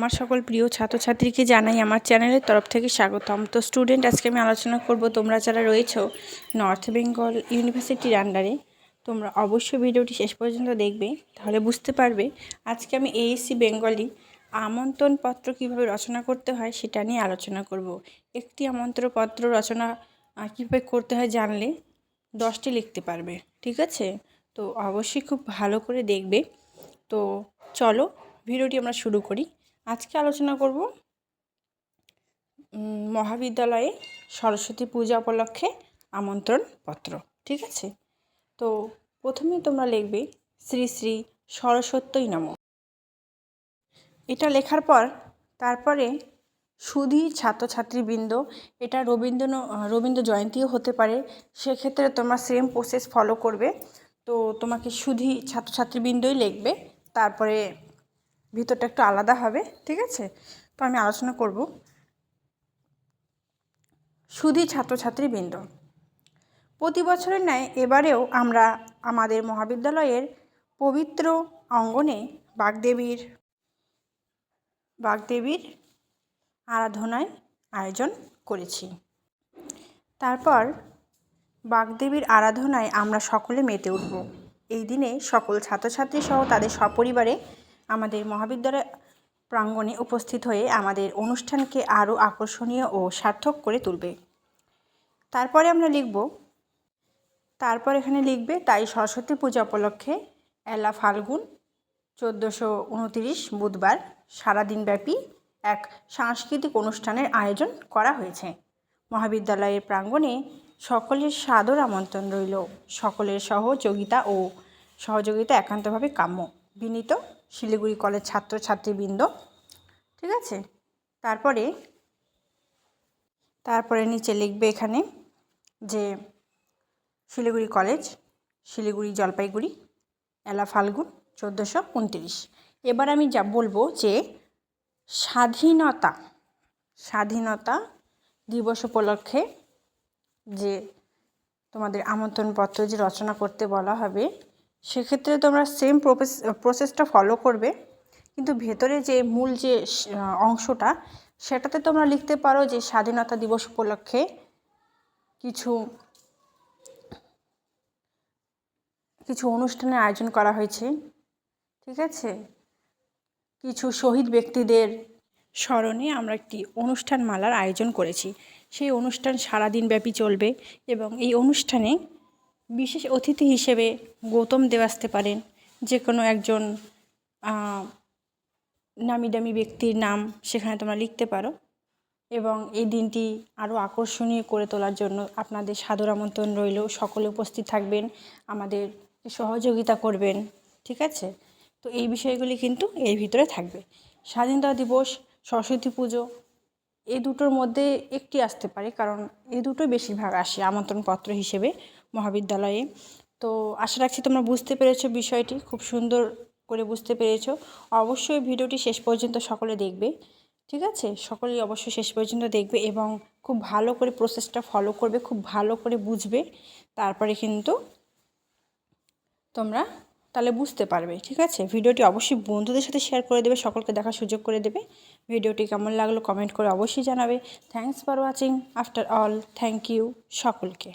আমার সকল প্রিয় ছাত্রছাত্রীকে জানাই আমার চ্যানেলের তরফ থেকে স্বাগতম। তো স্টুডেন্ট, আজকে আমি আলোচনা করব তোমরা যারা রয়েছো নর্থ বেঙ্গল ইউনিভার্সিটির আন্ডারে, তোমরা অবশ্যই ভিডিওটি শেষ পর্যন্ত দেখবে, তাহলে বুঝতে পারবে। আজকে আমি এইএসসি বেঙ্গলি আমন্ত্রণপত্র কীভাবে রচনা করতে হয় সেটা নিয়ে আলোচনা করব। একটি আমন্ত্রণপত্র রচনা কীভাবে করতে হয় জানলে 10টি লিখতে পারবে, ঠিক আছে? তো অবশ্যই খুব ভালো করে দেখবে। তো চলো ভিডিওটি আমরা শুরু করি। আজকে আলোচনা করব মহাবিদ্যালয়ে সরস্বতী পূজা উপলক্ষে আমন্ত্রণপত্র, ঠিক আছে? তো প্রথমেই তোমরা লিখবে শ্রী শ্রী সরস্বত্যই নমঃ। এটা লেখার পর তারপরে সুধী ছাত্রছাত্রীবৃন্দ, এটা রবীন্দ্র জয়ন্তীও হতে পারে, সেক্ষেত্রে তোমরা সেম প্রসেস ফলো করবে। তো তোমাকে সুধী ছাত্রছাত্রীবৃন্দই লিখবে, তারপরে ভিতরটা একটু আলাদা হবে, ঠিক আছে? তো আমি আলোচনা করব সুধী ছাত্রছাত্রীবৃন্দ। প্রতি বছরের ন্যায় এবারেও আমরা আমাদের মহাবিদ্যালয়ের পবিত্র অঙ্গনে বাগদেবীর আরাধনায় আয়োজন করেছি। তারপর বাগদেবীর আরাধনায় আমরা সকলে মেতে উঠব। এই দিনে সকল ছাত্রছাত্রী সহ তাদের সপরিবারে আমাদের মহাবিদ্যালয় প্রাঙ্গণে উপস্থিত হয়ে আমাদের অনুষ্ঠানকে আরও আকর্ষণীয় ও সার্থক করে তুলবে। তারপরে আমরা এখানে লিখবে তাই সরস্বতী পূজা উপলক্ষে 1 ফাল্গুন 1429 বুধবার সারাদিনব্যাপী এক সাংস্কৃতিক অনুষ্ঠানের আয়োজন করা হয়েছে। মহাবিদ্যালয়ের প্রাঙ্গণে সকলের সাদর আমন্ত্রণ রইল। সকলের সহযোগিতা একান্তভাবে কাম্য। বিনীত শিলিগুড়ি কলেজ ছাত্রছাত্রীবৃন্দ, ঠিক আছে? তারপরে নিচে লিখবে এখানে যে শিলিগুড়ি কলেজ, শিলিগুড়ি জলপাইগুড়ি 1 ফাল্গুন 1429। এবার আমি যা বলবো যে স্বাধীনতা দিবস উপলক্ষে যে তোমাদের আমন্ত্রণপত্র যে রচনা করতে বলা হবে, সেক্ষেত্রে তোমরা সেম প্রসেসটা ফলো করবে, কিন্তু ভেতরে যে মূল যে অংশটা, সেটাতে তোমরা লিখতে পারো যে স্বাধীনতা দিবস উপলক্ষে কিছু অনুষ্ঠানের আয়োজন করা হয়েছে, ঠিক আছে? কিছু শহীদ ব্যক্তিদের স্মরণে আমরা একটি অনুষ্ঠানমালার আয়োজন করেছি। সেই অনুষ্ঠান সারাদিনব্যাপী চলবে এবং এই অনুষ্ঠানে বিশেষ অতিথি হিসেবে গৌতম দেব আসতে পারেন, যে কোনো একজন নামিদামি ব্যক্তির নাম সেখানে তোমরা লিখতে পারো। এবং এই দিনটি আরও আকর্ষণীয় করে তোলার জন্য আপনাদের সাদর আমন্ত্রণ রইল। সকলে উপস্থিত থাকবেন, আমাদের সহযোগিতা করবেন, ঠিক আছে? তো এই বিষয়গুলি কিন্তু এর ভিতরে থাকবে। স্বাধীনতা দিবস, সরস্বতী পুজো, এই দুটোর মধ্যে একটি আসতে পারে, কারণ এই দুটোই বেশিরভাগ আসে আমন্ত্রণপত্র হিসেবে মহাবিদ্যালয়ে। তো আশা রাখছি তোমরা বুঝতে পেরেছো বিষয়টি, খুব সুন্দর করে বুঝতে পেরেছো। অবশ্যই ভিডিওটি শেষ পর্যন্ত সকলে দেখবে, ঠিক আছে? সকলেই অবশ্যই শেষ পর্যন্ত দেখবে এবং খুব ভালো করে প্রসেসটা ফলো করবে, খুব ভালো করে বুঝবে, তারপরে কিন্তু তোমরা তাহলে বুঝতে পারবে, ঠিক আছে? ভিডিওটি অবশ্যই বন্ধুদের সাথে শেয়ার করে দেবে, সকলকে দেখার সুযোগ করে দেবে। ভিডিওটি কেমন লাগলো কমেন্ট করে অবশ্যই জানাবে। Thanks for watching. After all, thank you সকলকে।